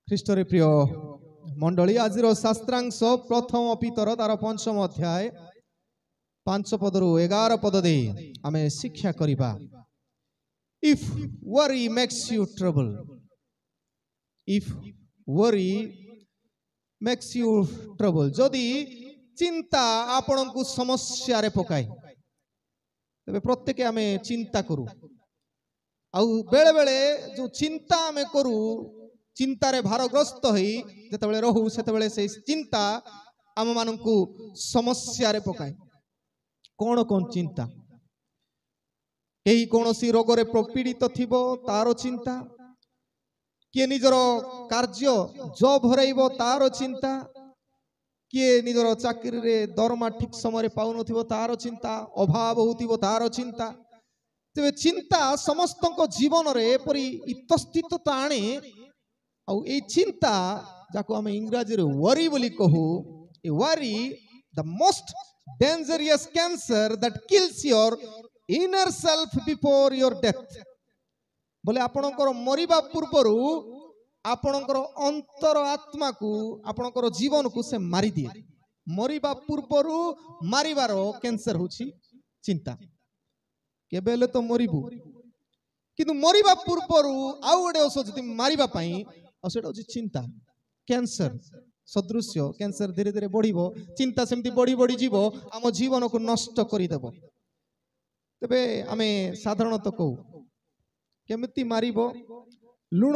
ख्रीष्टरे प्रिय मंडली आज शास्त्रांश प्रथम पितर तार पंचम अध्याय 5 पदरु 11 पद दे आमे शिक्षा करिबा। If worry makes you trouble, if worry makes you trouble, जदि चिंता आपण को समस्या रे पकाए तबे प्रत्येक आमे चिंता करू आउ बेले बेले जो चिंता आमे करू चिंतारे भारग्रस्त होई जेतेबेले रहू सेतेबेले से चिंता आम माननकु समस्या रे पकाए। कोन कोन चिंता, केही कोनोसी रोगरे पीड़ित थिबो तारो चिंता, किए निजर कार्य जॉब हरैबो तारो चिंता, किए निजर चाकरी रे दरमा ठीक समय पाउ नथिबो तारो चिंता, अभाव होतिबो तारो चिंता। तेबे चिंता समस्तक जीवन रे परि इतस्थित आणे आउ ए चिंता जाको आमे इंग्रजी रे वरी बोली कहू, a worry the most dangerous cancer that kills your inner self before your death. बोले आपणकर मरिबा पूर्वरु आपणकर अंतर आत्मा को आपणकर जीवन को से मारी दिए। मरिबा पूर्वरु मारिबारो कैंसर होछि चिंता। केबेले तो मरिबु किंतु मरिबा पूर्वरु आउ गोटे औषध जदि मारिबा पई सेटा होछि चिंता। कैंसर सदृश्य कैंसर धीरे धीरे बढ़िबो, चिंता सेमती बढ़ी बढ़ी जीवो, आम जीवन को नष्ट करि देबो। तबे आमे साधारणतः कहू केमिति मारिबो। लुण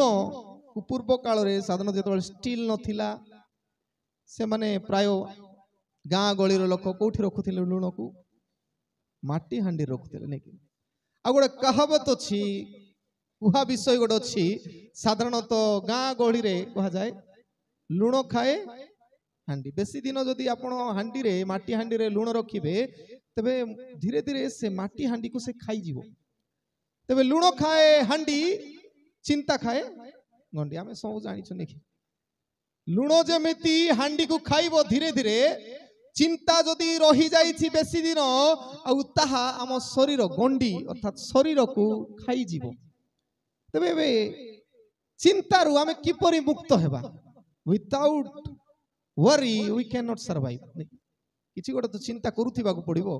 पूर्व काल रे साधारण जेतबेले स्टील नथिला से माने प्राय गाँ गळीर लोक कोठी रखुथिले लुण को माटी हांडी रखुथिले नै कि। आ गोटे कहावत अछि, कुहा विषय गोटे अच्छी साधारणतः गाँ गहली रे कहा जाए लुण खाए हांडी। बेसी दिन जदि आपण हांडी रे माटी हांडी रे लुण रखिबे तबे धीरे धीरे से माटी हांडी को से खाई जीवो। तबे लुण खाए हांडी, चिंता खाए गंडी। आमे सब जानि छ नेकी लुण जेमिति हांडी को खाइबो धीरे धीरे, चिंता जदि रही जाइछि बेसी दिन आ ताहा आम शरीर गंडी अर्थात शरीर को खाई जीवो। तबे चिंतारु आमे किपरि मुक्त हेबा। Without worry we can not survive. किछि गोटे तो चिंता करूथिबा को पड़िबो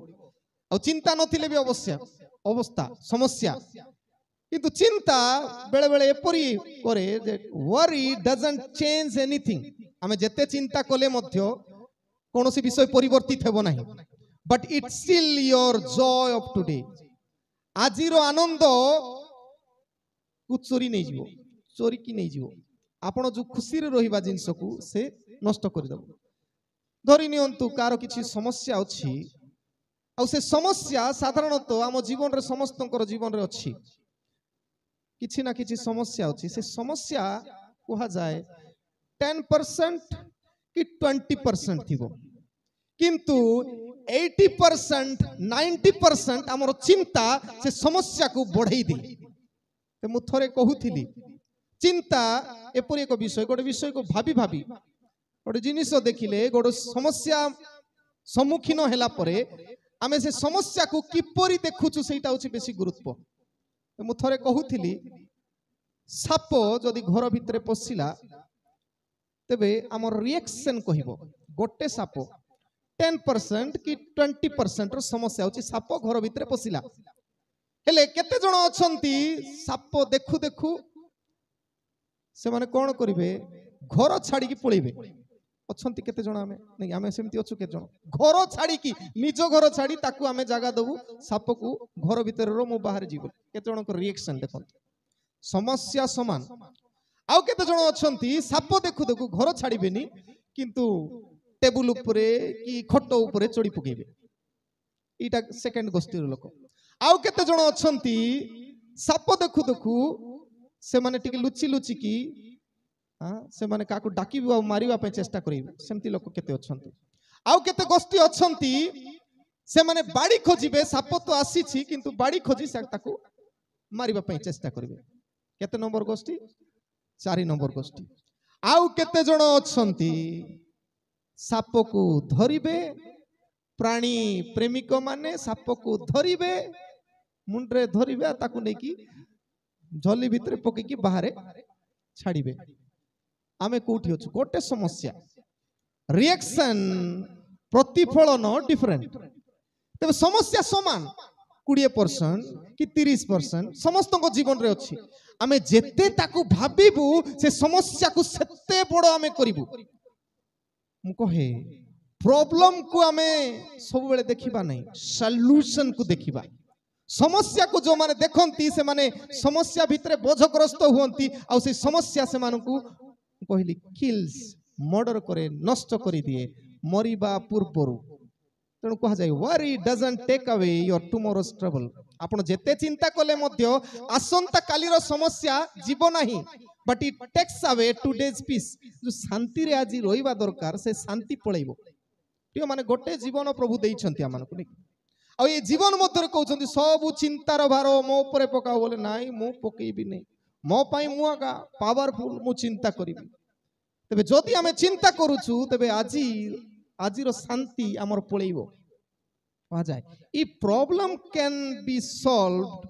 आ चिंता नथिले भी अवस्था समस्या। किंतु चिंता बेले बेले एपरि करे जे वरी डजंट चेंज एनीथिंग। आमे जते चिंता कले मध्य कोनोसी विषय परिवर्तित हेबो नाही, but it steal your joy of today. आजिरो आनंद को चोरी नहीं जीवो, चोरी की नहीं जीवो। आपण जो खुशी रे रहिबा जिंस को से नष्ट कर देबो। धरि नियंतु कार किछि समस्या अछि आ से समस्या साधारणतः आम जीवन रे समस्तकर जीवन रे अछि किछि ना किछि समस्या अछि। से समस्या कहा जाए 10% कि 20% थिबो, किंतु 80% 90% हमर चिंता से समस्या को बढ़ाई दे। ते मु थरे कहूथिली चिंता एपरि एक विषय गोटे विषय को भाभी भाभी गोटे जिनिस देखिले गोटे समस्या सम्मुखीन होला परे आमे से समस्या को किपरि देखुछु सेटा होछि बेसी गुरुत्व। मु थरे कहूथिली साप जदि घर भितरे पसिला तबे हमर रिएक्शन कहिबो गोटे साप 10% कि 20% रो समस्या होछि साप घर भितरे पसिला। हेले केते जण अछंती साप देखु देखु से माने कोन करिवे घर छाड़ी की पळेबे। अछंती केते जण आमे नै आमे सेमती अछु केते जण घर छाड़ी की निज घर छाड़ी ताकू आमे जागा दबु साप को घर भीतर रो मु बाहर जीवो। केते जण को रिएक्शन देखो समस्या समान। आउ केते जण अछंती साप देखु देखु घर छाड़ीबेनी किंतु टेबुल उपरे कि खट उपरे चढ़ी पकेबे। इटा सेकंड गोष्ठी लोक। आउ केते जण अछंती साप देखु देखु से माने टिके लुचि लुचि की से माने काकू डाकी मारिबा पे चेष्टा करिबे। सेमती लोक केते अछंती। आउ केते गोष्ठी अछंती से माने बाड़ी खोजिबे, साप तो आसीछि किंतु बाड़ी खोजी से ताकू मारिबा पे चेष्टा करिबे। केते नंबर गोष्ठी? 4 नंबर गोष्ठी। आउ केते जण अछंती साप को धरिबे, प्राणी प्रेमिक माने साप को धरिबे मुंडरे धरिबे ताकू नेकी झोली भितरे पके की बाहर छाड़ीबे। आमे कोठी अछु गोटे समस्या रिएक्शन प्रतिफलन डिफरेंट तबे समस्या समान 20% कि 30% समस्त जीवन रे अछि आमे जेते ताकू भाबिबू से समस्या को सेते बड़ आमे करिबू मु कहे प्रॉब्लम को आमे सब बेले देखिबा नहीं सॉल्यूशन को देखिबा समस्या को जो माने देखंती से माने समस्या भितरे बोझग्रस्त हुंती आ से समस्या से मानकू कहली किल्स मर्डर करे नष्ट करी दिए मरिबा पूर्वरु तेणु कह जाए worry doesn't take away your tomorrow's trouble आपण जेते चिंता कले मध्य आसंता कालीर समस्या जीव नाही but it takes away today's peace जो शांति रे आज रोइबा दरकार से शांति पळैबो प्रिय माने गोटे जीवन प्रभु देइछंती आमानकु नै आ ये जीवन मध्य कहउछंती सब चिंतार भार मो ऊपर पकाओ बोले नाही मु पकेइबी नै मो पाई मु आगा पावरफुल मु चिंता करिबी तबे जदि आमे चिंता करूछु तबे आजिर शांति आमर पळैबो कहा जाए ई problem can be solved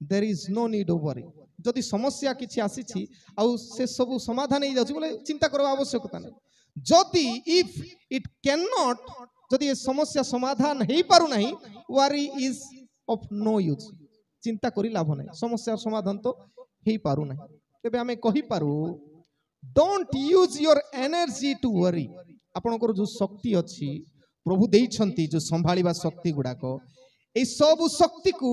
there is no need of worry जदि समस्या किछि आसीछि आ से सब समाधान हो जाउछि बोले चिंता करबा आवश्यकता नै जदि इफ इट कैन नॉट जदि ये समस्या समाधान हो पारु नहीं worry is of no use चिंता करी लाभ नहीं समस्या समाधान तो हो पारु नहीं तबे आमे कहि पारु don't use your energy to worry आपनकर जो शक्ति अछि प्रभु देइछंती जो संभाळिबा शक्ति गुडाको ए सब शक्ति को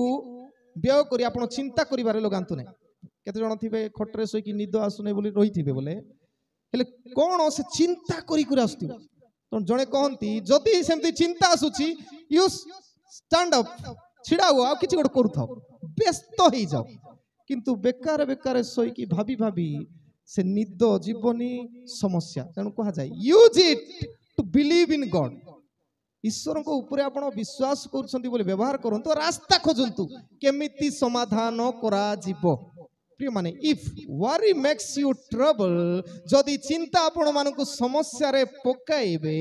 व्यय करी आपण चिंता करिबारे लगांतु नै केते जण थिबे खटरे सोई कि निद आसु नै बोली रही थिबे बोले हेले कोन से चिंता करी करी आसु तो जणे कहंती जदि सेमती चिंता आसुची यू स्टैंड अप छिड़ा हुआ आ किछि गोट करूथाओ व्यस्त हो जाओ किंतु बेकार बेकार सोई कि भाबी भाबी से निद जीवनी समस्या तेणु कहा जाए use it to believe in God ईश्वर को ऊपर आपण विश्वास करछंती बोले व्यवहार करंतु रास्ता खोजंतु केमिति समाधान करा जीवो प्रिय माने if worry makes you trouble जदि चिंता आपण मानकु समस्या रे पकाइबे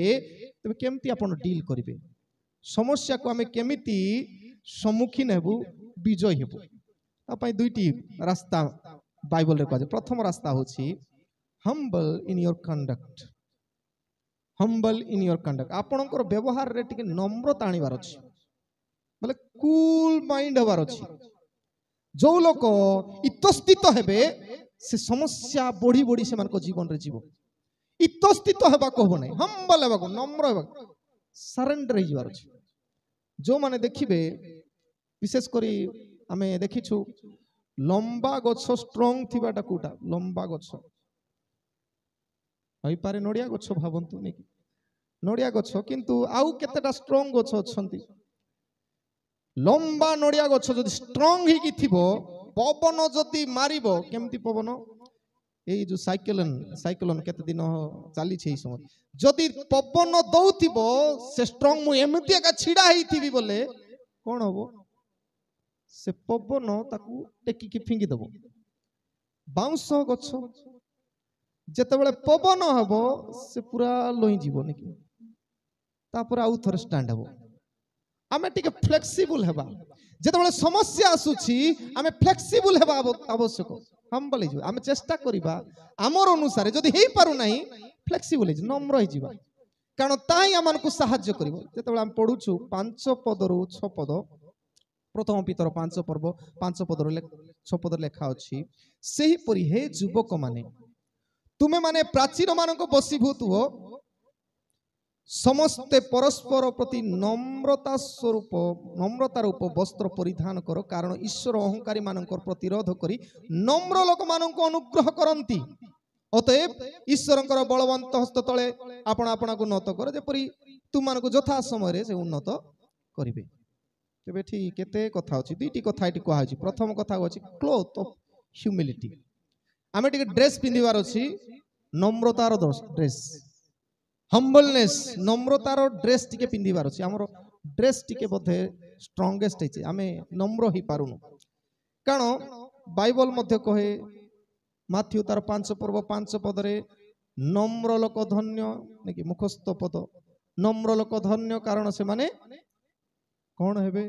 तबे केमिति आपण डील करिवे समस्या को हमें केमिति सम्मुखीन हेबु विजय हेबु तापई दुईटी रास्ता बाइबल रे कहै प्रथम रास्ता होछि humble in your conduct humble in your conduct आपणकर व्यवहार रे टिके नम्रता आनिबार अछि बोले कूल माइंड हबार अछि जो लोक इतस्थित हेबे से समस्या बढ़ी बढ़ी से मानको जीवन रे जीव इतस्थित हेबा कहबो नै हम्बल हेबा नम्र हेबा सरेंडर हे जिवार अछि जो माने देखिबे विशेष करी आमे देखिछु लंबा गछ स्ट्रांग थिबाटा कोटा लंबा गछ होई पारे नडिया गछ भाबंतु नै नडिया गछ किंतु आउ केतेटा स्ट्रांग गछ अछंती लंबा नडिया गछ जदि स्ट्रांग ही कि थिबो पवन जदि मारिबो केमति पवन एई जो साइक्लोन केते दिन चाली छै समय जदि पवन दउथिबो से स्ट्रांग मु एमति का छिडा ही थिबी बोले कोन होबो से पवन ताकू टेकी के फिंगी दबो बाउंस गछ जते बेले पवन हबो से पूरा लोई जीवो नेकी तापर आउ थर स्टैंड हबो आमे टिके फ्लेक्सिबल हेबा जते बेले समस्या आसुची आमे फ्लेक्सिबल हेबा आवश्यक हम्बल हिजो आमे चेष्टा करिबा हमर अनुसार जदि हेई पारु नाही फ्लेक्सिबल हिजो नम्र हिजिबा कारण ताई हमन को सहाय्य करिवो जते बेले हम पढुछु 5 पदरु 6 पद प्रथम पितर 5 पर्व 5 पदरु 6 पद लेखा अछि सेही परि हे युवक माने तुमे माने प्राचीन मानको बसीभूत हो समस्ते परस्पर प्रति नम्रता रूप वस्त्र परिधान करो कारण ईश्वर अहंकारी मानकर प्रतिरोध करी नम्र लोक माननको अनुग्रह करंती अतएव ईश्वरंकर बलवंत हस्त तले आपण आपणाको नत कर जेपरि तुम मानको यथा समय रे से उन्नत करिवे तेबे ठीक केते कथा अछि दुईटी कथा एटी कहै अछि प्रथम कथा अछि क्लोथ ऑफ ह्यूमिलिटी आमे टिके ड्रेस पिंदिवार अछि नम्रतार ड्रेस हम्बलनेस नम्रतार ड्रेस टिके पिंदिवार अछि हमरो ड्रेस टिके बोधे स्ट्रांगेस्ट अछि आमे नम्र ही पारुनु कारण बाइबल मध्ये कहे माथ्यू तार 5 पर्व 5 पद रे नम्र लोक धन्य नेकी मुखस्थ पद नम्र लोक धन्य कारण से माने कौन हेबे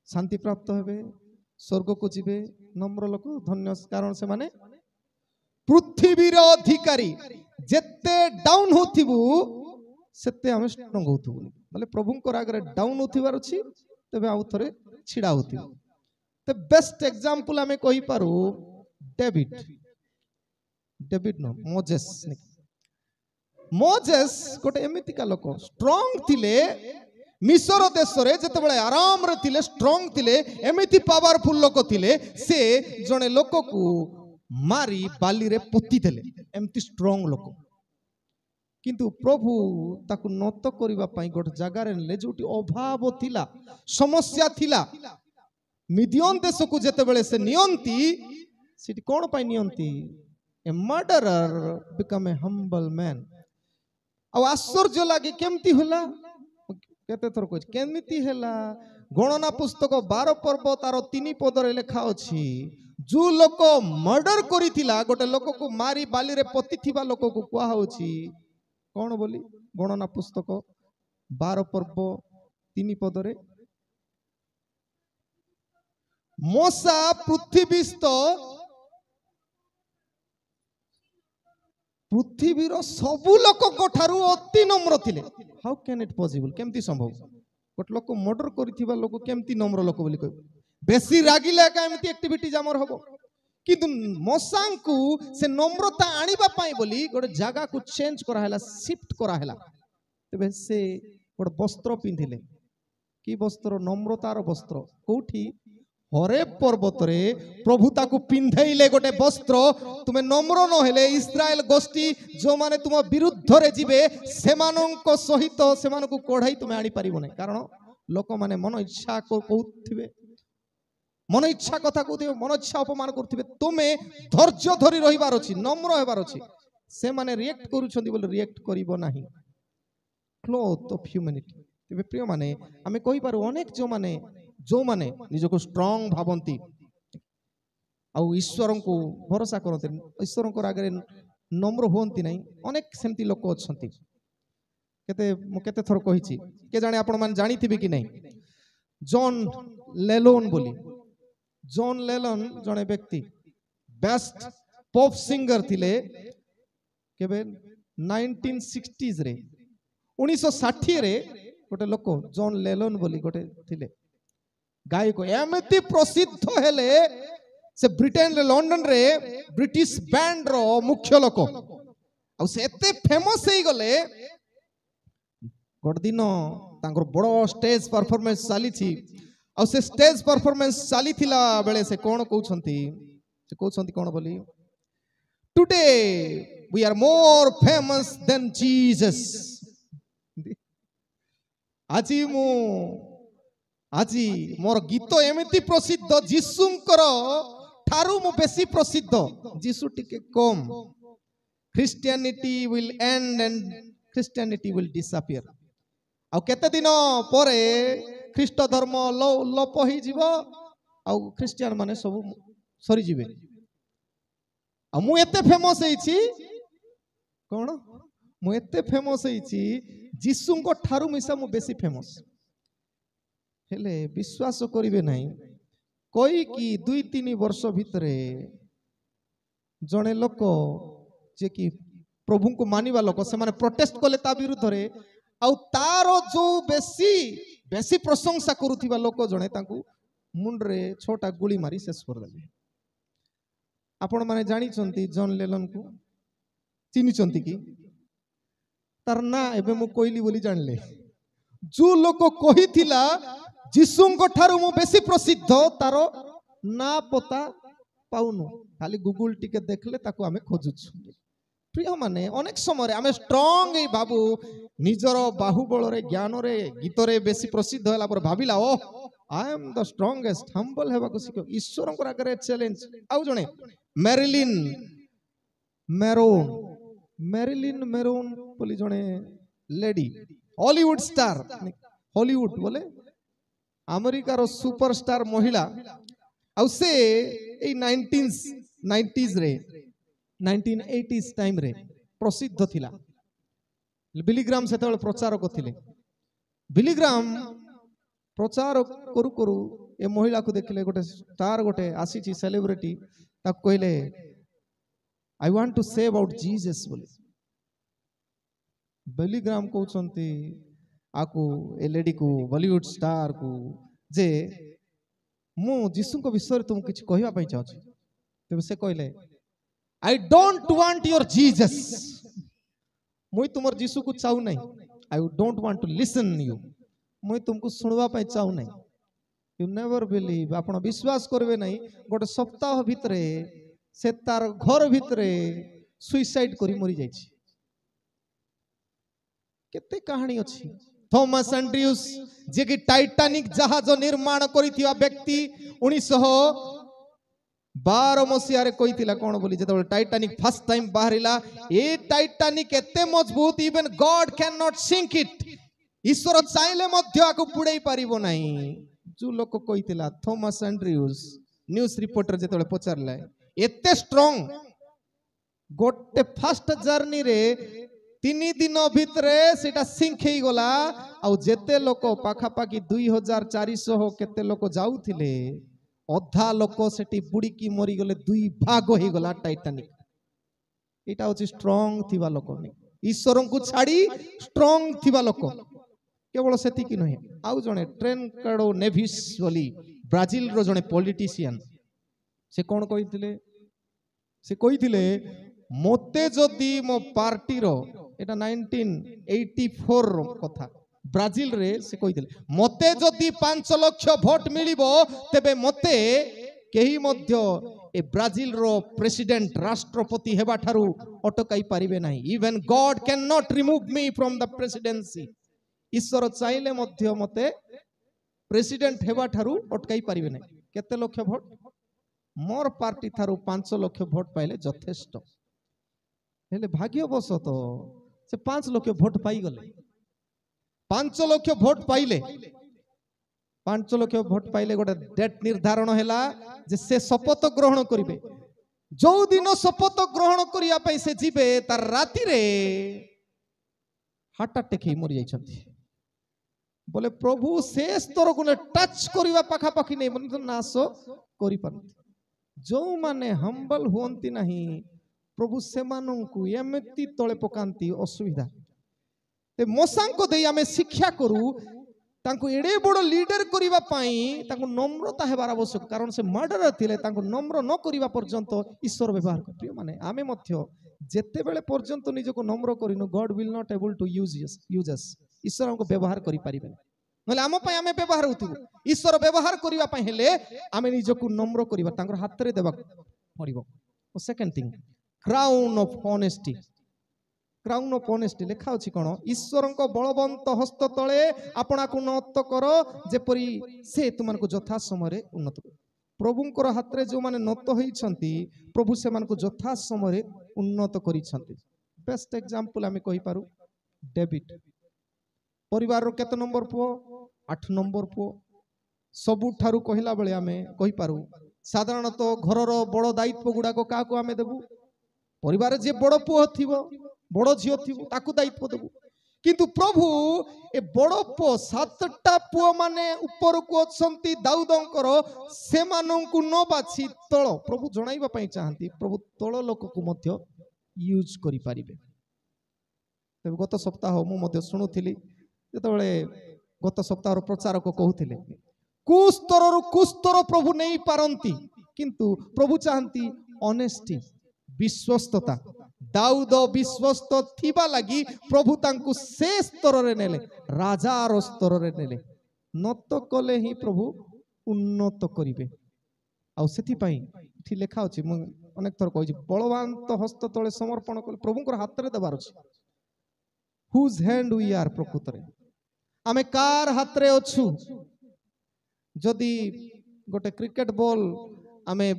शांति प्राप्त हेबे स्वर्ग को जीवे नम्र लोक धन्य कारण से माने पृथ्वीर अधिकारी जेते डाउन होथिबु सेते आमे स्ट्रांग होथिबु माने प्रभुंकर आगे डाउन होथिबार अछि तबे आउ थरे छिडा होथिबु। तो बेस्ट एग्जांपल आमे कहि पारू डेविड डेविड नो मोजेस मोजेस गोटे एमितिका लोक स्ट्रांग थिले मिस्र देश रे जते बळे आराम रे थिले स्ट्रांग थिले एमिति पावरफुल लोक थिले से जने लोक को मारी बाली रे पोती देले एमिति स्ट्रांग लोक किंतु प्रभु ताकु नत करिबा पई गोटे जगह रे ले जोटी अभाव थिला समस्या थिला मिडियन देश को जते बळे से नियंती सिटी कोन पई नियंती ए murderer become a humble man आ आश्चर्य लागे केमती होला केते थर कहै केमिति होला गणना पुस्तक 12 पर्व तार 3 पद रे लिखा अछि जो लोक मर्डर करिथिला गोटे लोक को मारी बाली रे पति थिबा लोक को कुआ होछि कोन बोली गणना पुस्तक 12 पर्व 3 पद रे मोसा पृथ्वीस्थ पृथ्वीर सबु लोक ठारू अति नम्र थिले हाउ कैन इट पॉसिबल केमती संभव गोटे लोक मर्डर करिथिबा लोक केमती नम्र लोक बोली कहबो बेसी रागिले का एमती एक्टिविटीज हमर हबो किंतु मोसांकु से नम्रता आनिबा पई बोली गोटे जगह को चेंज करा हला शिफ्ट करा हला तबे से गोटे वस्त्र पिंधिले की वस्त्र नम्रतार वस्त्र कोठी हरे पर्वत रे प्रभु ताकू पिंधेइले गोटे वस्त्र तुमे नम्र न हेले इस्राएल गोष्ठी जो माने तुम विरुद्ध रे जिबे सेमानंक सहित सेमानकु कोढाई तुमे आनी परिबो नै कारण लोक माने मन इच्छा कहउथिबे मन इच्छा कथा कहउथिबे मन इच्छा अपमान करथिबे तुमे धैर्य धरि रहिबार अछि नम्र हेबार अछि से माने रिएक्ट करूछंती बोले रिएक्ट करिवो नाही क्लोथ ऑफ ह्यूमैनिटी तबे प्रिय माने आमे कहि पारो अनेक जो माने निजको स्ट्रांग भावंती आ ईश्वर को भरोसा करते ईश्वर को आगे नम्र होती नहीं अनेक सेमती लोक अच्छी केते थर कही के जाने आपण मान जानी थी कि नहीं जॉन लेलोन बोली जॉन लेलोन जने व्यक्ति बेस्ट पॉप सिंगर थिले केबे 1960s रे 1960 रे गोटे लोक जॉन लेलोन बोली गोटे थिले गायक एमती प्रसिद्ध हेले से ब्रिटेन रे लंडन रे ब्रिटिश बैंड रो मुख्य लोक आ से एते फेमस हे गले गोट दिन तांकर बड़ स्टेज परफॉर्मेंस चली थी आ से स्टेज परफॉर्मेंस चली थिला बेले से कोन कहउछंती कोन बोली today we are more famous than Jesus আজি मोर गीत एमिति प्रसिद्ध जीसुंकर ठारू मु बेसी प्रसिद्ध जीसु टिके कम Christianity will end and Christianity will disappear आ केते दिन परे ख्रीष्ट धर्म लोप होई जीवो आ क्रिश्चियन माने सब सरी जीवे आ मु एते फेमस हेछि कोन मु एते फेमस हेछि जीसुंको ठारू मिसा मु बेसी फेमस हेले विश्वास करिवे नहीं कोई कि 2-3 वर्ष भितरे जने लोक जे कि प्रभु को मानिबा लोक से माने प्रोटेस्ट कले ता विरुद्ध रे आ तारो जो बेसी प्रशंसा करूथिबा लोक जने तांकू मुंड रे छोटा गुली मारी शेष कर देले आपण माने जानि चंती जॉन लेलन को चिनी चंती की तार ना एबे मु कोइली बोली जानले जो लोक कहिथिला जीसुंको ठारू मु बेसी प्रसिद्ध तारो ना पता पाउनु खाली गूगल टिके देखले ताको आमे खोजुछु प्रिय माने अनेक समय आमे स्ट्रांग ए बाबू निजर बाहुबल रे ज्ञान रे गीत रे बेसी प्रसिद्ध होला पर भाबिला ओ I am the strongest humble हेबा को सिखो ईश्वर को आगे चैलेंज आउ जणे मैरिलिन मेरोन बोली जणे लेडी हॉलीवुड स्टार हॉलीवुड बोले अमेरिका रो सुपरस्टार महिला आ से ए 1990s रे 1980s टाइम रे प्रसिद्ध थिला बिलीग्राम से प्रचारक थिले बिलीग्राम प्रचार करू करू ए महिला को देखले गोटे स्टार गोटे आसी सेलिब्रिटी ताक कहले I want to say about Jesus बोली बेलीग्राम कहते आकु ए लेडी को बॉलीवुड स्टार को जे मु जीसु को विषय तुम किछ कहबा पई चाहू तबे से कहले I don't want your Jesus मुई तुमर जीसु को चाहू नहीं I don't want to listen you मुई तुमको सुनवा पई चाहू नहीं यू नेवर बिलीव आपण विश्वास करबे नहीं गोटे सप्ताह भितरे से तार घर भितरे सुइसाइड करी मरी जाइछि केते कहानी अछि थॉमस एंड्रयूस जे कि टाइटैनिक जहाज निर्माण करिथिया व्यक्ति 1912 मसिया रे कहितिला कोन बोली जेतबे टाइटैनिक फर्स्ट टाइम बाहरिला ए टाइटैनिक एते मजबूत even God can not sink it ईश्वर चाहिले मध्य आकु पुड़ेई पारिबो नाही जो लोक कहितिला थॉमस एंड्रयूस न्यूज रिपोर्टर जेतबे पचारला एते स्ट्रांग गोटे फास्ट जर्नी रे 3 दिन भितरे सेटा सिंक हे गला आ जेते लोक पाखापाखि 2400 केते लोक जाउथिले अधा लोक सेटी बुड़ी की मरी गले 2 भाग हे गला टाइटैनिक एटा होची स्ट्रांग थिबा लोक ईश्वर को छाड़ी स्ट्रांग थिबा लोक केवल सेति कि नहे आउ जणे ट्रेन काडो नेविस बोली ब्राजील रो जणे पॉलिटिशियन से कोन कहिथिले से कहिथिले मोते जदि मो पार्टी रो एटा 1984 रो कथा ब्राजील रे से कहिथिले मोते जदि 5 लाख वोट मिलिबो तबे मोते केही मध्य ए ब्राजील रो प्रेसिडेंट राष्ट्रपति हेबा ठारू अटकाई पारिबे नाही even God can not remove me from the presidency ईश्वर चाहिले मध्य मते प्रेसिडेंट हेबा ठारू अटकाई पारिबे नाही केते लाख वोट मोर पार्टी थारू 5 लाख वोट पाइले यथेष्ट हेले भाग्यवशत से 5 लाख वोट पाई गले 5 लाख वोट पाइले 5 लाख वोट पाइले गोटे डेट निर्धारण हैला जे से शपथ ग्रहण करिवे जो दिन शपथ ग्रहण करिया पई से जिबे तार राती रे हार्ट अटैक ही मरि जाइछंती बोले प्रभु से स्तर को टच करिवा पाखा पाखी नै मन नाश करि पारती जो माने हम्बल हुअंती नहीं प्रभु से मानंकु एमती तळे पकांती असुविधा ते मोसांको देई आमे शिक्षा करू तांको एडे बड़ लीडर करिवा पई तांको नम्रता हेबार आवश्यक कारण से मर्डर थिले तांको नम्र न करिवा पर्यंत ईश्वर व्यवहार करथियो माने आमे मध्य जेते बेले पर्यंत निजको नम्र करिनो God will not able to use us ईश्वर हमको व्यवहार करि परिबे नले आम पई आमे व्यवहार होथिबो ईश्वर व्यवहार करिवा पई हेले आमे निजको नम्र करिवा तांकर हाथ रे देबा पड़िबो ओ second thing crown of honesty लेखा अछि कोन ईश्वरंको बलवंत हस्त तळे आपणाकु नत करो जेपरि से तुमनको यथा समय रे उन्नत प्रभुंकर हाथ रे जो माने नत होई छंती प्रभु से मानको यथा समय रे उन्नत करि छंती बेस्ट एग्जांपल आमे कहि पारू डेविड परिवार रो केते नंबर पुओ 8 नंबर पुओ सबु ठारू कहिला बेले आमे कहि पारू साधारणतः घर रो बड़ दायित्व गुडा को का को आमे देबू परिवार जे बड़ पुओ थिबो बड़ झियो थिबो ताकू दायित्व देबू किंतु प्रभु ए बड़ पुओ 7टा पुओ माने ऊपर को अछंती दाऊदंकर से मानंकु न बाछि तळ प्रभु जणाइबा पई चाहंती प्रभु तळ लोक को मध्य यूज करि पारिबे तबे गत सप्ताह मु मध्य सुनुथिली जेतबेले गत सप्ताह प्रचारक कहूथिले कुस्तर प्रभु नहीं पारंती किंतु प्रभु चाहती ऑनेस्टी विश्वस्तता दाऊद विश्वस्त थिबा लगी प्रभु तांकु से स्तर रे नेले राजार स्तर रे नेले नत कले ही प्रभु उन्नत करिवे आ सेति पई थि लेखा अछि म अनेक थर कहि बलवान तो हस्त तळे समर्पण कले प्रभुंकर हाथ रे देबार अछि हुज हैंड वी आर प्रकृत रे आमे कार हाथ रे अछु जदि गोटे क्रिकेट बॉल आमे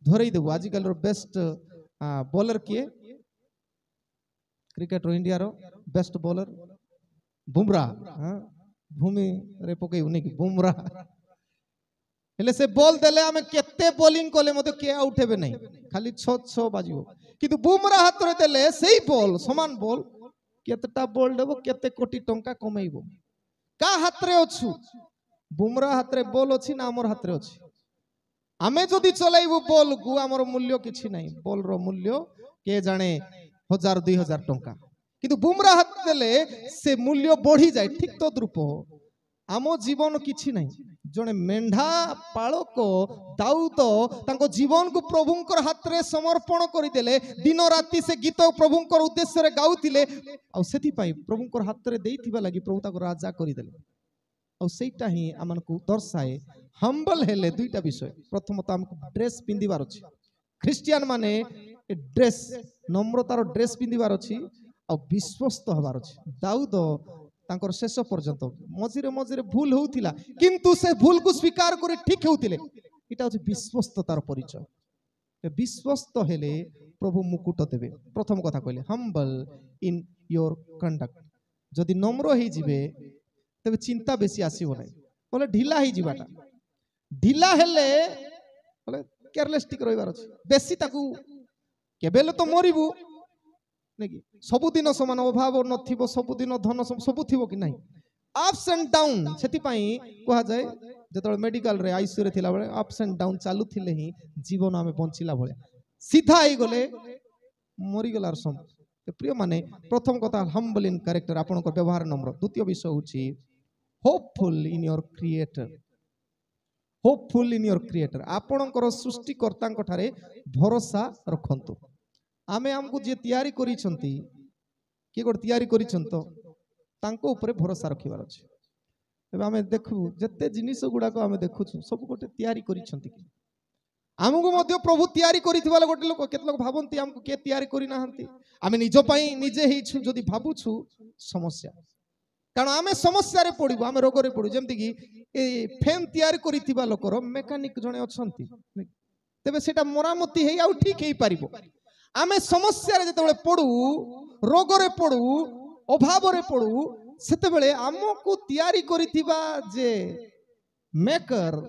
धरई देबू आजिकल रो बेस्ट बॉलर किए क्रिकेट रो इंडिया रो बेस्ट बॉलर बुमराह भूमि रे पकई उनी की बुमराह हेले से बॉल देले आमे केते बॉलिंग कोले मते के आउट हेबे नहीं खाली 6 बाजियो किंतु बुमराह हाथ रे देले सेही बॉल समान बॉल केतटा बॉल देबो केते कोटी टंका कमाइबो का हाथ रे अछु बुमराह हाथ रे बॉल अछि ना हमर हाथ रे अछि आमे जदि चलाइबु बॉल को आमर मूल्य किछि नहीं बॉल रो मूल्य के जाने 1000-2000 टंका किंतु बुमरा हाथ देले से मूल्य बढ़ी जाए ठीक तो द्रुप आम जीवन किछि नहीं जने मेंढा पालक दाऊद तांको जीवन को प्रभुंकर हाथ रे समर्पण करदेले दिन राति से गीत प्रभुंकर उद्देश्य रे गाउतिले आ सेति पई प्रभुंकर हाथ रे देइथिबा लागि प्रभु ताको राजा करदेले आ सेटा ही आमनकु दर्शाए हम्बल हेले दुईटा विषय प्रथमतः हमको ड्रेस पिंदिबार अछि ख्रिस्टियन माने ड्रेस नम्रतार ड्रेस पिंदिबार अछि आ विश्वस्त हबार अछि दाऊद तांकर शेष पर्यंत मझिरे मझिरे भूल होउतिला किंतु से भूल को स्वीकार करे ठीक होउतिले इटा अछि विश्वस्ततार परिचय विश्वस्त हेले प्रभु मुकुट देबे प्रथम कथा कहले हम्बल इन योर कंडक्ट जदि नम्र हे जिवे तबे चिंता बेसी आसीबो नै बोले ढिला हे जिबाटा ढिला हेले बोले केयरलेस टिक रहिबार अछि बेसी ताकू केबेले तो मरिबु नेकी सबुदिन समान अभाव नथिबो सबुदिन धन सबु थिबो कि नहीं अप्स एंड डाउन सेति पई कहा जाय जतले मेडिकल रे आईसीयू रे थिला बळे अप्स एंड डाउन चालू थिले ही जीवन आमे बंचिला भळे सीधा आइ गले मरि गलार सम प्रिय माने प्रथम कथा हम्बल इन कैरेक्टर आपन को व्यवहार नम्र द्वितीय विषय होची hopeful in your creator hopeful in your creator आपणकर सृष्टिकर्ता ठारे भरोसा रखंतु आमे हमको जे तैयारी करिसंती के गोट तैयारी करिसंत तांको ऊपर भरोसा रखिबार अछि एबे आमे देखु जत्ते जिनिस गुडा को आमे देखुछु सब गोटे तैयारी करिसंती कि आमको मध्य प्रभु तैयारी करिथिबा गोटे लोक केत लोक भाबंती हमको के तैयारी करि नाहंती आमे निज पई निजे हिछु जदि भाबुछु समस्या कारण आमे समस्या रे पडिबो आमे रोग रे पडु जेमति कि ए फैन तैयारी करिथिबा लोकर मेकानिक जणे अछंती तबे सेटा मरामती हेई आ ठीक हेई पारिबो आमे समस्या रे जतबेले पडु रोग रे पडु अभाव रे पडु सेते बेले आमको तैयारी करिथिबा जे मेकर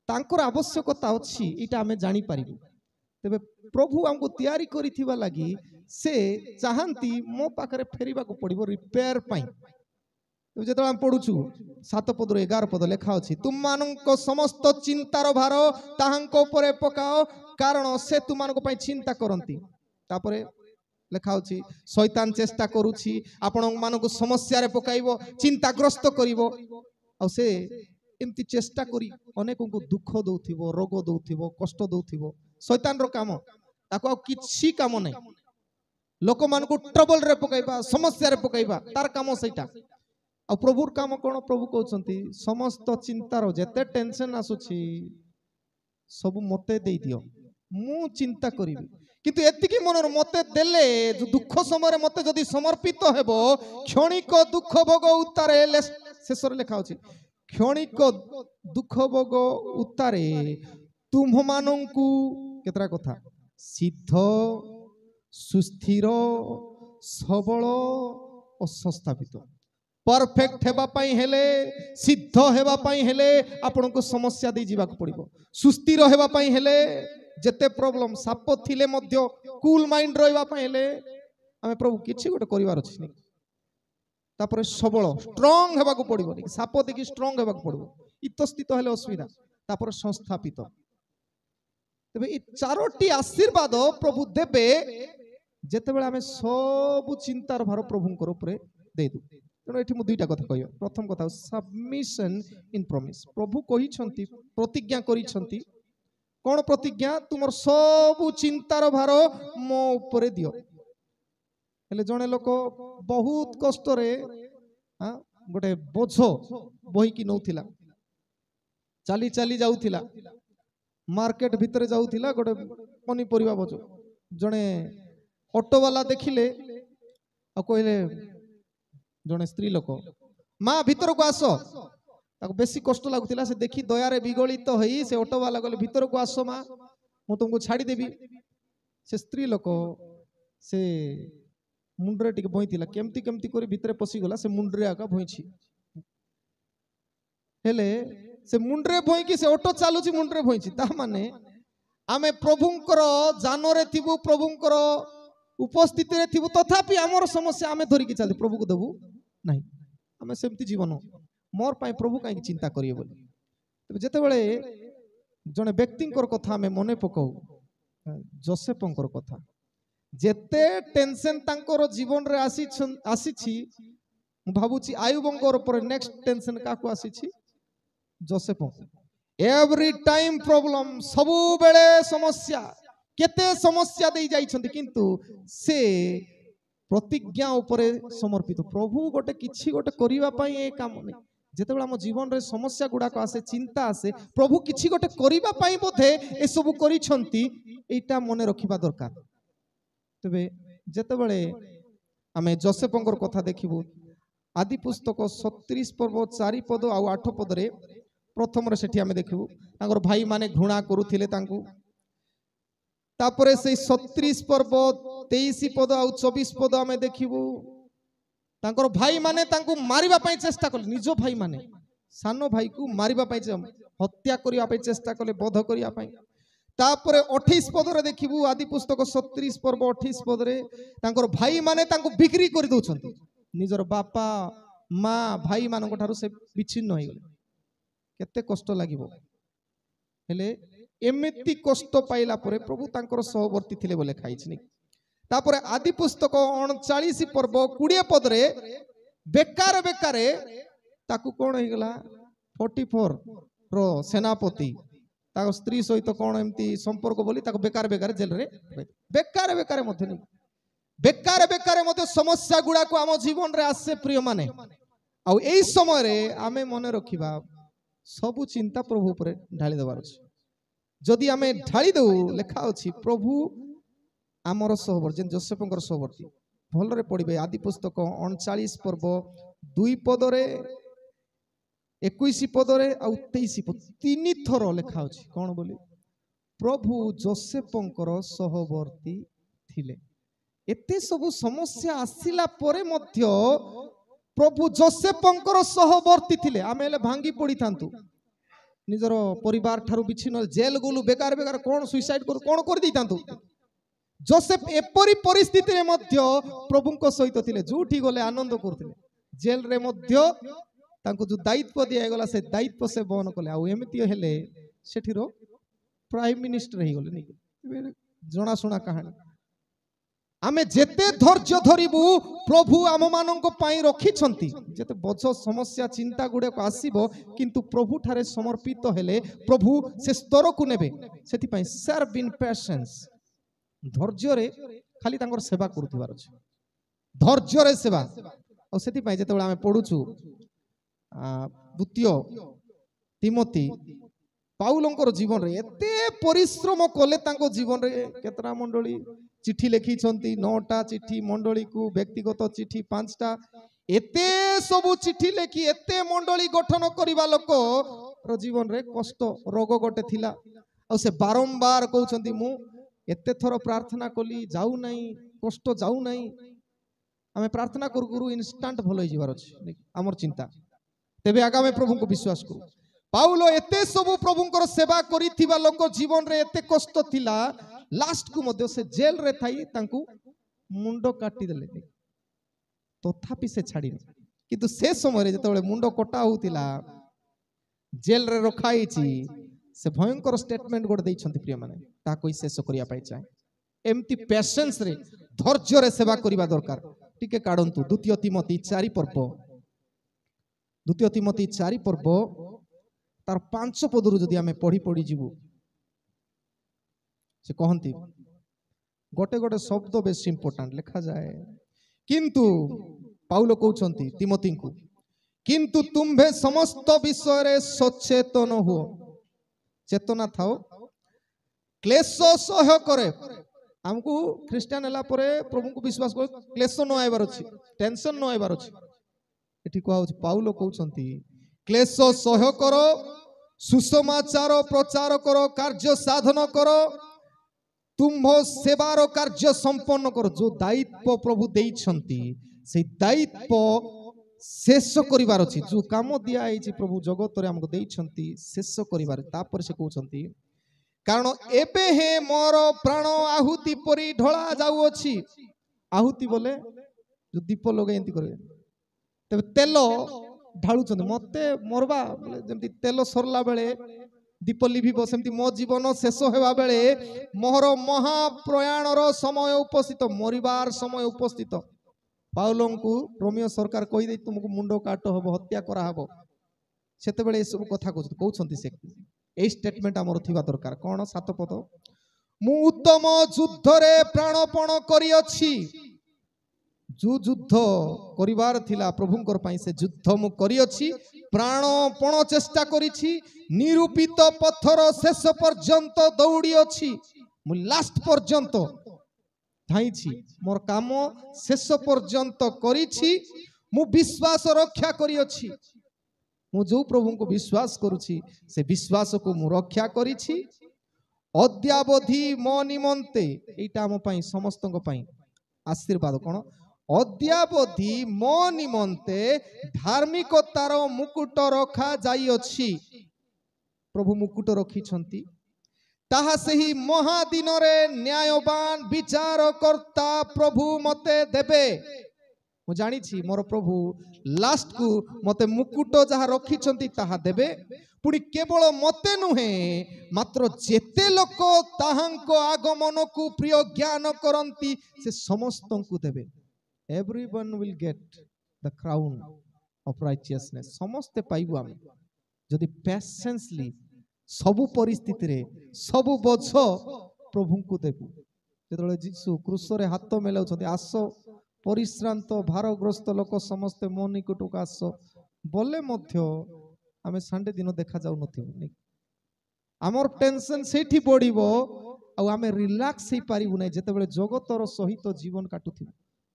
तांकर आवश्यकता अछि इटा आमे जानि पारिबु तबे प्रभु हमको तैयारी करिथिबा लागि से चाहंती मो पाखरे फेरिबा को पडिबो रिपेयर पई जो आम पढ़ुछु 7 पद 11 पद लेखा अछि तुम मानको समस्त चिंतार भार ताहांको उपरे पकाओ कारण से तुम मानको पई चिंता करंती तापरे लेखा अछि शैतान चेष्टा करूछि आपण मानको समस्या रे पकाइबो चिंताग्रस्त करिवो आ से एमती चेष्टा करी अनेक को दुख दउथिबो रोग दउथिबो कष्ट दउथिबो शैतान रो काम ताको किछि काम नै लोक मानको ट्रबल रे पकाइबा समस्या रे पकाइबा तार काम सेटा आ प्रभुर काम कोन प्रभु कहउछंती समस्त चिंतार जेते टेंशन आसुछि सब मते देई दियो मु चिंता करिवि किंतु एतिकी मनर मते देले जो दुख समय मते जदि समर्पित हेबो क्षणिक दुख भोग उतारे शेषर लेखा अछि क्षणिक दुख भोग उतारे तुम मानंकु केतरा कथा सिद्ध सुस्थिर सबल और संस्थापित परफेक्ट हेबा पई हेले सिद्ध हेबा पई हेले आपन को समस्या दे जीवा को पड़िबो सुस्थिर हेबा पई हेले जेते प्रॉब्लम साप थिले मध्य कूल माइंड रहबा पई हेले हमें प्रभु किछि गोटे करिवार अछि तापर सबल स्ट्रांग हेबा को पड़िबो नि साप देखि स्ट्रांग हेबा को पड़िबो इतस्थित हेले असुविधा तापर संस्थापित तबे ई चारोटी आशीर्वाद प्रभु देबे जेते बेले हमें सब चिंतार भार प्रभुंकर ऊपर दे दु तेणु दुईटा कथा कह प्रथम कथा सबमिशन इन प्रॉमिस प्रभु कही प्रतिज्ञा करी कौन प्रतिज्ञा तुम सब चिंतार भार मो ऊपर दियो हेले जने लोक बहुत कष्ट रे गोटे बोझ बही की नौथिला चाली चाली जाउथिला मार्केट भितर जाउथिला गोटे पनीपरिया बोझ जने ऑटो वाला देखिले आ कहले जने स्त्री लोक माँ भीतर को आस बेसी कष्ट लगुला से देखी दयारे विगलित तो होई से ऑटो वाला गले भीतर को आस माँ मु तुमको छाड़ी देबी से स्त्री लोक से मुंडरे टिके भईतिला केमती केमती करी भीतर पसी गला से मुंडरे आका भईछि हेले से मुंडरे भई कि से ऑटो चालुची मुंडरे भईछि ता माने आमे प्रभुंकर जानरे थिबु प्रभुंकर उपस्थिति रे थिबु तथापि हमर समस्या आमे धरि कि चलते प्रभु को देबु नहीं आमे सेमती जीवन मोर पाई प्रभु काई चिंता करियो बोली तबे जेते बेले जड़े व्यक्ति कथा आम मन पकाऊ जोसेफर कथा जेते टेंशन तांकर जीवन रे आसी भावुची आयुबंगर पर नेक्स्ट टेंशन काकू आसी जोसेफ एवरी टाइम प्रॉब्लम सबु बेले समस्या केते समस्या दे जाइछन्ति किंतु से प्रतिज्ञा उपरे समर्पित प्रभु गोटे किछि गोटे करिवा पई ए काम नै जेतेबेला हम जीवन रे समस्या गुडाक आसे चिंता आसे प्रभु किछि गोटे करिवा पई बोधे ए सब करिछन्ति एटा मने रखिबा दरकार तबे जेतेबेले आमे जोसेफंकर कथा देखिबु आदि पुस्तक 37 पर्व 4 पद आ 8 पद रे प्रथम रे सेठी आमे देखिबु तांकर भाई माने घृणा करूथिले तांकू तापरे से 37 पर्व 23 पद आ 24 पद आमे देखिबु तांकर भाई माने तांकू मारिबा पई चेष्टा कले निजो भाई माने सानो भाई को मारिबा पई हत्या करिया पई चेष्टा कले बध करिया पई तापरे 28 पद रे देखिबु आदि पुस्तक 37 पर्व 28 पद रे तांकर भाई माने तांकू बिक्री करि दोछन्ति निजर बापा माँ भाई मानक ठारू से विच्छिन्न हो गले केते कष्ट लागिबो हेले एमिति कष्ट पाइला परे प्रभु तांकर सहवर्ती थिले बोले खाइछि तापरे आदि पुस्तक 39 पर्व 20 पद रे बेकार बेकारे ताकू कोन हो गला 44 रो सेनापति ताको स्त्री सहित कोन एमती संपर्क बोली ताको बेकार बेकार जेल रे बेकार बेकार मध्य नहीं बेकार बेकार मध्य समस्या गुड़ा को आम जीवन रे आसे प्रिय माने आ एई समय रे आमे मने रखिबा सबु चिंता प्रभु ऊपर ढाली देबार अछि जदि आमे ढाली दउ लेखा अछि प्रभु आमर सहवर्ती जेन जोसेफंकर सहवर्ती भल रे पढ़िबे आदि पुस्तक 39 पर्व 2 पद रे 21 पद रे आ 23 पद तीन थर लेखा अछि कोन बोली प्रभु जोसेफंकर सहवर्ती थिले एते सब समस्या आसिला परे मध्य प्रभु जोसेफंकर सहवर्ती थिले आमे ले भांगी पड़ी थांतु निजर परिवार ठारू बिछिन जेल गुलु बेकार बेकार कोन सुसाइड कर कोन कर दी थांतु जोसेफ एपरी परिस्थिति रे मध्य प्रभुंको सहित थिले जोठी गले आनंद करथिले जेल रे मध्य तांको जो दायित्व दिया गला से दायित्व से बहन कले आ एमिति हेले सेठिरो प्राइम मिनिस्टर हे गले नै जणा सुना कहानी आमे जेते धैर्य धरिबु प्रभु आम मानक पई रखी छंती जेते बोझ समस्या चिंता गुडे को आसीबो किंतु प्रभु ठारे समर्पित हेले प्रभु से स्तर को नेबे सेति पई सर्व इन पेशेंस धैर्य रे खाली तांकर सेवा करथुवार अछि धैर्य रे सेवा और सेति पई जेते आमे पढुछु द्वितीय तिमोथी पाउलंकर जीवन रे एते परिश्रम कले तांको जीवन रे केतरा मंडली चिठी लिखी छंती 9टा चिठी मंडली को व्यक्तिगत चिठी 5टा एते सब चिठी लिखी एते मंडली गठन करिबा लोक रो जीवन रे कष्ट रोग गोटे थिला आ से बारंबार कहउछंती मु एते थरो प्रार्थना कली जाऊ नाही कष्ट जाऊ नाही आमे प्रार्थना करू करू इंस्टेंट भलो जिवार अछि हमर चिंता तेबे आगामे प्रभु को विश्वास करू पाउलो एते सब प्रभुंकर सेवा करिथिबा लोक जीवन रे एते कष्ट थिला लास्ट को मध्य से जेल रे थाई तांकू मुंडो काटी देले तथापि से छाड़ी किंतु से समय रे जतबेले मुंडो कटा होतिला जेल रे रखाइछि से भयंकर स्टेटमेंट गोड दै छंती प्रिय माने ता कोई शेष करिया पाइ चाहे एम्ति पेशेंस रे धैर्य रे सेवा करिबा दरकार टिके काढंतु द्वितीय तिमोथी 4 पर्व तार 5 पदरु जदि आमे पढ़ी पढ़ी जीवु से कहंती गोटे गोटे शब्द बेस इंपोर्टेंट लिखा जाए किंतु पाउलो कहउछंती तिमोथी को किंतु तुम्भे समस्त विषय रे सचेतन हो चेतना थाओ क्लेश सह करे हमको ख्रिस्टियन हला परे प्रभु को विश्वास कर क्लेश न आइबार अछि टेंशन न आइबार अछि एठी कहउ पाउलो कहउछंती क्लेश सह करो सुसमाचार प्रचार करो कार्य साधन करो तुम्भ सेवार कार्य संपन्न करो जो दायित्व प्रभु देइछंती से दायित्व शेष करिवार अछि जो काम दिया आइछि प्रभु जगत रे हमको देइछंती शेष करिवार तापर से कहउछंती कारण एबे हे मोर प्राण आहुति परि ढोला जाउ अछि आहुति बोले जो दीप लगे एंती करे तबे तेल ढाळुछंती मते मोरबा बोले जेमति तेल सरला बेले दीप लिभिब सेमती मो जीवन शेष हेबा बेले मोहर महाप्रयाणर समय उपस्थित मरिबार समय उपस्थित पाउलों को रोमियो सरकार कही तुमको मुंड काट हम हत्या करा हबो सेते बेले सब कथा कहउछंती से ए स्टेटमेंट हमर थिबा दरकार कोन 7 पद मु उत्तम युद्ध रे प्राणपण करी अछि जो युद्ध करिवार थिला प्रभुंकर पई से युद्ध मु करी अछि प्राणपण चेष्टा करिछि निरूपित पत्थर शेष पर्यंत दौड़ी अछि मु लास्ट पर्यंत धाइछि मोर काम शेष पर्यंत करिछि मु विश्वास रक्षा करी अछि मु जो प्रभु को विश्वास करुछि से विश्वास को मु रक्षा करिछि अद्यावधि मो निमंते एटा हम पई समस्तक पई आशीर्वाद कोन अद्यावधि मो निमंते धार्मिकतार मुकुट रखा जाई अछि प्रभु मुकुट रखी छंती ताहा सही महादिन रे न्यायवान विचार करता प्रभु मते देबे मु जानी छी मोर प्रभु लास्ट को मते मुकुट जहा रखी छंती ताहा देबे पुणी केवल मते नुहे मात्र जेते लोक ताहांको आगमन को प्रिय ज्ञान करंती से समस्त को देबे everyone will get the crown of righteousness समस्त पाइबु हम जदि पेशेंसली सबु परिस्थिति रे सबु बोझ प्रभु को देबु जेतले यीशु क्रूस रे हाथ मेलाउछथि आस परिश्रांत भारग्रस्त लोक समस्त मो निकटक आस बोले मध्य आमे संडे दिन देखा जाउ नथिबु आमर टेंशन सेठी बढ़िबो आ आमे रिलैक्स हे पारिबु नै जेतेबेले जगतर सहित जीवन काटुथिबु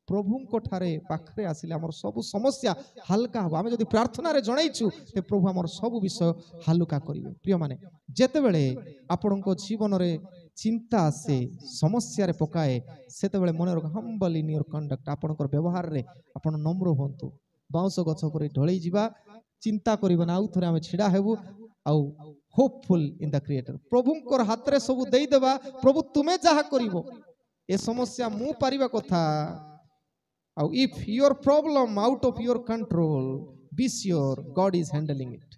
प्रभु को ठारे पाखरे आसिले हमर सब समस्या हल्का हो आमे जदि प्रार्थना रे जणाइछु ते प्रभु हमर सब विषय हल्का करिवे प्रिय माने जेतेबेले आपणको जीवन रे चिंता आसे समस्या रे पकाए सेतेबेले मन रो हम्बल इन योर कंडक्ट आपणकर व्यवहार रे आपण नम्र होंतु बाउंस गछ पर ढळई जिबा चिंता करिबा ना आउ थरे आमे छिडा हेबु आउ होपफुल इन द क्रिएटर प्रभुंकर हाथ रे सब देई देबा प्रभु तुमे जहा करिवो ए समस्या मु पारिबा कथा if your problem out of your control be sure God is handling it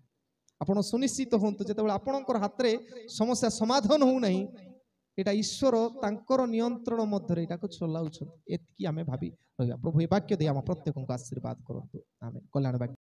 आपण सुनिश्चित होंतु जेतेबेले आपणकर हाथ रे समस्या समाधान हो नहीं एटा ईश्वर तांकर नियंत्रण मध्य एटा को चलाउछन एतकी आमे भाबी रहबा प्रभु ए वाक्य दे हम प्रत्येक को आशीर्वाद करंतु आमेन कल्याण वाक्य।